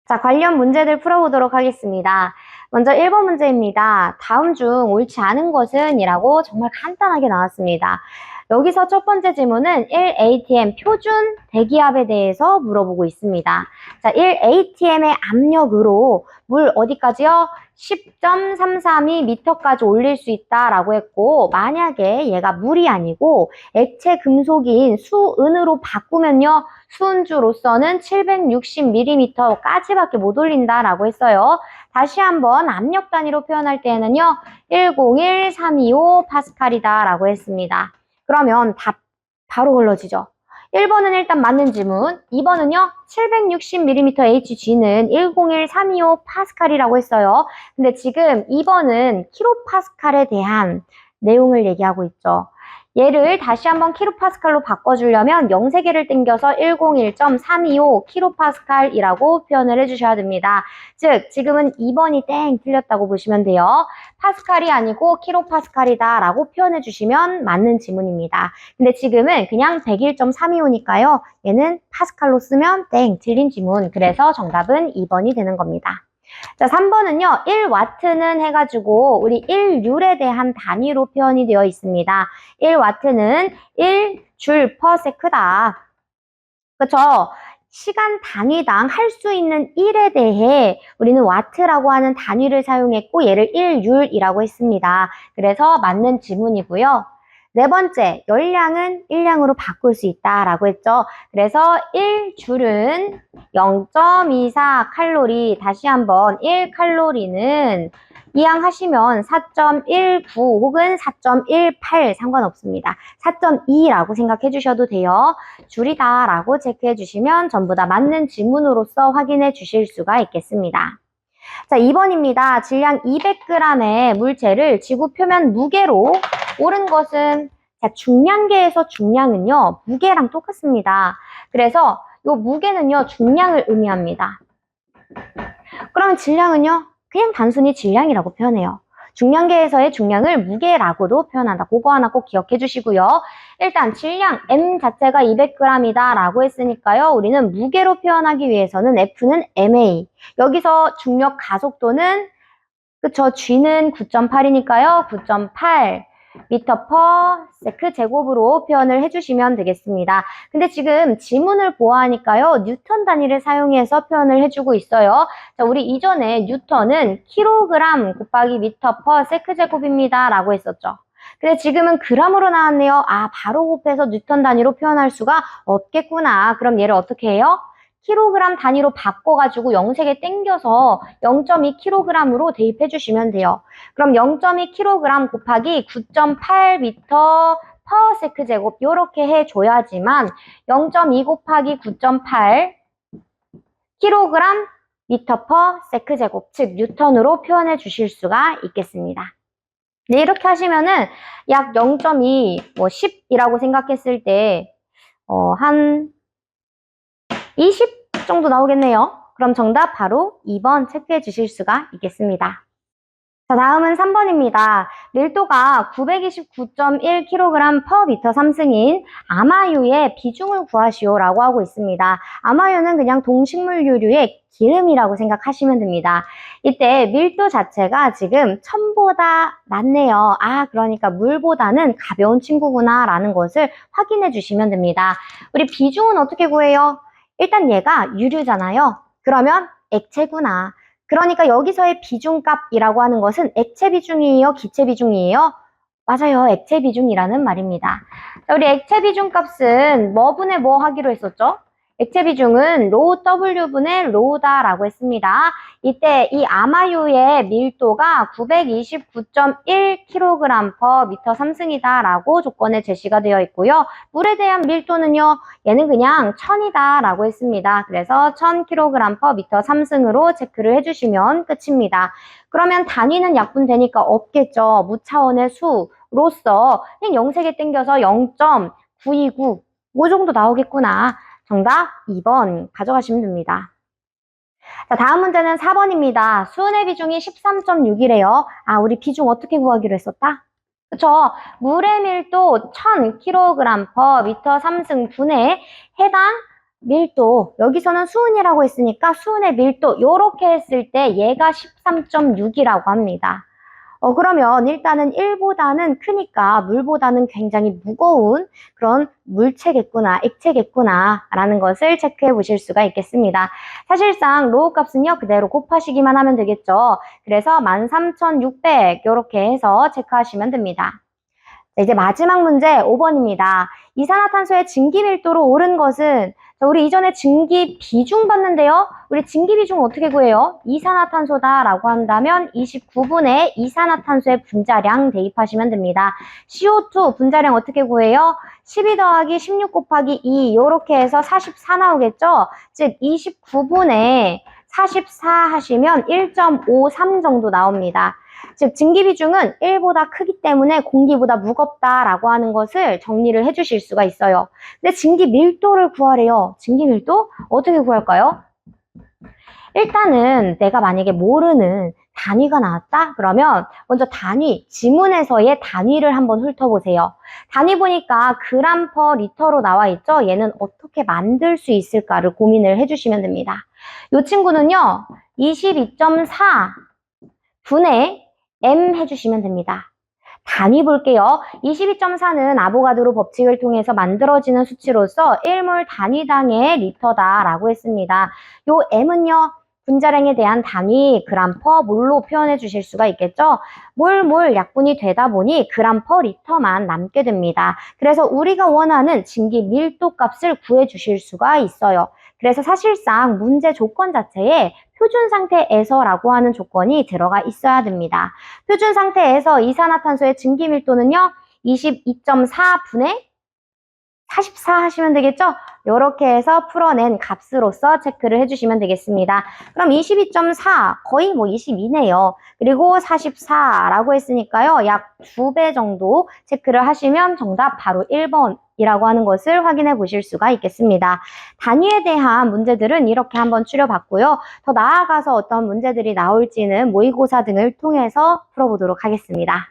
자, 관련 문제들 풀어보도록 하겠습니다. 먼저 1번 문제입니다. 다음 중 옳지 않은 것은? 이라고 정말 간단하게 나왔습니다. 여기서 첫 번째 질문은 1ATM 표준 대기압에 대해서 물어보고 있습니다. 자, 1ATM의 압력으로 물 어디까지요? 10.332m까지 올릴 수 있다라고 했고, 만약에 얘가 물이 아니고 액체 금속인 수은으로 바꾸면요, 수은주로서는 760mm까지밖에 못 올린다라고 했어요. 다시 한번 압력 단위로 표현할 때에는요, 101325 파스칼이다라고 했습니다. 그러면 답 바로 걸러지죠. 1번은 일단 맞는 질문, 2번은요, 760mm HG는 101325 파스칼이라고 했어요. 근데 지금 2번은 킬로파스칼에 대한 내용을 얘기하고 있죠. 얘를 다시 한번 킬로파스칼로 바꿔주려면 0세개를 땡겨서 101.325 킬로파스칼이라고 표현을 해주셔야 됩니다. 즉, 지금은 2번이 땡 틀렸다고 보시면 돼요. 파스칼이 아니고 킬로파스칼이다 라고 표현해 주시면 맞는 지문입니다. 근데 지금은 그냥 101.325니까요. 얘는 파스칼로 쓰면 땡 틀린 지문. 그래서 정답은 2번이 되는 겁니다. 자, 3번은요, 1와트는 해가지고 우리 1율에 대한 단위로 표현이 되어 있습니다. 1와트는 1줄 per sec다. 그쵸? 시간 단위당 할 수 있는 1에 대해 우리는 와트라고 하는 단위를 사용했고 얘를 1율이라고 했습니다. 그래서 맞는 지문이고요. 네 번째, 열량은 1량으로 바꿀 수 있다라고 했죠. 그래서 1줄은 0.24 칼로리, 다시 한번 1칼로리는 이항하시면 4.19 혹은 4.18 상관없습니다. 4.2라고 생각해 주셔도 돼요. 줄이다 라고 체크해 주시면 전부 다 맞는 지문으로서 확인해 주실 수가 있겠습니다. 자, 2번입니다. 질량 200g의 물체를 지구 표면 무게로 옳은 것은, 자, 중량계에서 중량은요, 무게랑 똑같습니다. 그래서 이 무게는요, 중량을 의미합니다. 그러면 질량은요, 그냥 단순히 질량이라고 표현해요. 중량계에서의 중량을 무게라고도 표현한다. 그거 하나 꼭 기억해 주시고요. 일단 질량 M 자체가 200g이다 라고 했으니까요. 우리는 무게로 표현하기 위해서는 F는 MA. 여기서 중력 가속도는 그쵸, G는 9.8이니까요. 9.8 미터 퍼 세크 제곱으로 표현을 해주시면 되겠습니다. 근데 지금 지문을 보아하니까요. 뉴턴 단위를 사용해서 표현을 해주고 있어요. 자, 우리 이전에 뉴턴은 킬로그램 곱하기 미터 퍼 세크 제곱입니다. 라고 했었죠. 근데 지금은 그람으로 나왔네요. 아, 바로 곱해서 뉴턴 단위로 표현할 수가 없겠구나. 그럼 얘를 어떻게 해요? 킬로그램 단위로 바꿔가지고 0세개 땡겨서 0.2kg으로 대입해 주시면 돼요. 그럼 0.2kg 곱하기 9.8m 퍼 세크 제곱 이렇게 해줘야지만 0.2 곱하기 9.8 kg 미터 퍼 세크 제곱 즉 뉴턴으로 표현해 주실 수가 있겠습니다. 네, 이렇게 하시면은 약 0.2, 10이라고 생각했을 때 한 20 정도 나오겠네요. 그럼 정답 바로 2번 체크해 주실 수가 있겠습니다. 자, 다음은 3번입니다. 밀도가 929.1kg per 미터 3승인 아마유의 비중을 구하시오라고 하고 있습니다. 아마유는 그냥 동식물유류의 기름이라고 생각하시면 됩니다. 이때 밀도 자체가 지금 1000보다 낮네요. 아, 그러니까 물보다는 가벼운 친구구나 라는 것을 확인해 주시면 됩니다. 우리 비중은 어떻게 구해요? 일단 얘가 유류잖아요. 그러면 액체구나. 그러니까 여기서의 비중값이라고 하는 것은 액체 비중이에요? 기체 비중이에요? 맞아요. 액체 비중이라는 말입니다. 자, 우리 액체 비중 값은 뭐분의 뭐 하기로 했었죠? 액체 비중은 로우 W분의 로우다라고 했습니다. 이때 이 아마유의 밀도가 929.1kg per 미터 3승이다 라고 조건에 제시가 되어 있고요. 물에 대한 밀도는요, 얘는 그냥 1000이다 라고 했습니다. 그래서 1000kg per 미터 3승으로 체크를 해주시면 끝입니다. 그러면 단위는 약분되니까 없겠죠. 무차원의 수로서 그냥 0세개 땡겨서 0.929 이 정도 나오겠구나. 정답 2번 가져가시면 됩니다. 자, 다음 문제는 4번입니다. 수은의 비중이 13.6이래요. 아, 우리 비중 어떻게 구하기로 했었다? 그쵸? 물의 밀도 1000kg per 미터 3승 분에 해당 밀도, 여기서는 수은이라고 했으니까 수은의 밀도 이렇게 했을 때 얘가 13.6이라고 합니다. 그러면 일단은 1보다는 크니까 물보다는 굉장히 무거운 그런 물체겠구나, 액체겠구나 라는 것을 체크해 보실 수가 있겠습니다. 사실상 로우 값은요 그대로 곱하시기만 하면 되겠죠. 그래서 13,600 이렇게 해서 체크하시면 됩니다. 자, 이제 마지막 문제 5번입니다. 이산화탄소의 증기 밀도로 오른 것은, 자, 우리 이전에 증기 비중 봤는데요. 우리 증기 비중 어떻게 구해요? 이산화탄소다라고 한다면 29분의 이산화탄소의 분자량 대입하시면 됩니다. CO2 분자량 어떻게 구해요? 12 더하기 16 곱하기 2 이렇게 해서 44 나오겠죠? 즉 29분의 44 하시면 1.53 정도 나옵니다. 즉 증기 비중은 1보다 크기 때문에 공기보다 무겁다라고 하는 것을 정리를 해주실 수가 있어요. 근데 증기 밀도를 구하래요. 증기 밀도? 어떻게 구할까요? 일단은 내가 만약에 모르는 단위가 나왔다? 그러면 먼저 단위, 지문에서의 단위를 한번 훑어보세요. 단위 보니까 그램 퍼 리터로 나와 있죠? 얘는 어떻게 만들 수 있을까를 고민을 해주시면 됩니다. 이 친구는요, 22.4 분의 M 해주시면 됩니다. 단위 볼게요. 22.4는 아보가드로 법칙을 통해서 만들어지는 수치로서 1몰 단위당의 리터다라고 했습니다. 요 M은요. 분자량에 대한 단위 그램 퍼 몰로 표현해 주실 수가 있겠죠. 몰 약분이 되다 보니 그램 퍼 리터만 남게 됩니다. 그래서 우리가 원하는 증기 밀도 값을 구해 주실 수가 있어요. 그래서 사실상 문제 조건 자체에 표준 상태에서라고 하는 조건이 들어가 있어야 됩니다. 표준 상태에서 이산화탄소의 증기 밀도는요. 22.4분의 44 하시면 되겠죠? 이렇게 해서 풀어낸 값으로서 체크를 해주시면 되겠습니다. 그럼 22.4 거의 뭐 22네요. 그리고 44라고 했으니까요. 약 2배 정도 체크를 하시면 정답 바로 1번이라고 하는 것을 확인해 보실 수가 있겠습니다. 단위에 대한 문제들은 이렇게 한번 추려봤고요. 더 나아가서 어떤 문제들이 나올지는 모의고사 등을 통해서 풀어보도록 하겠습니다.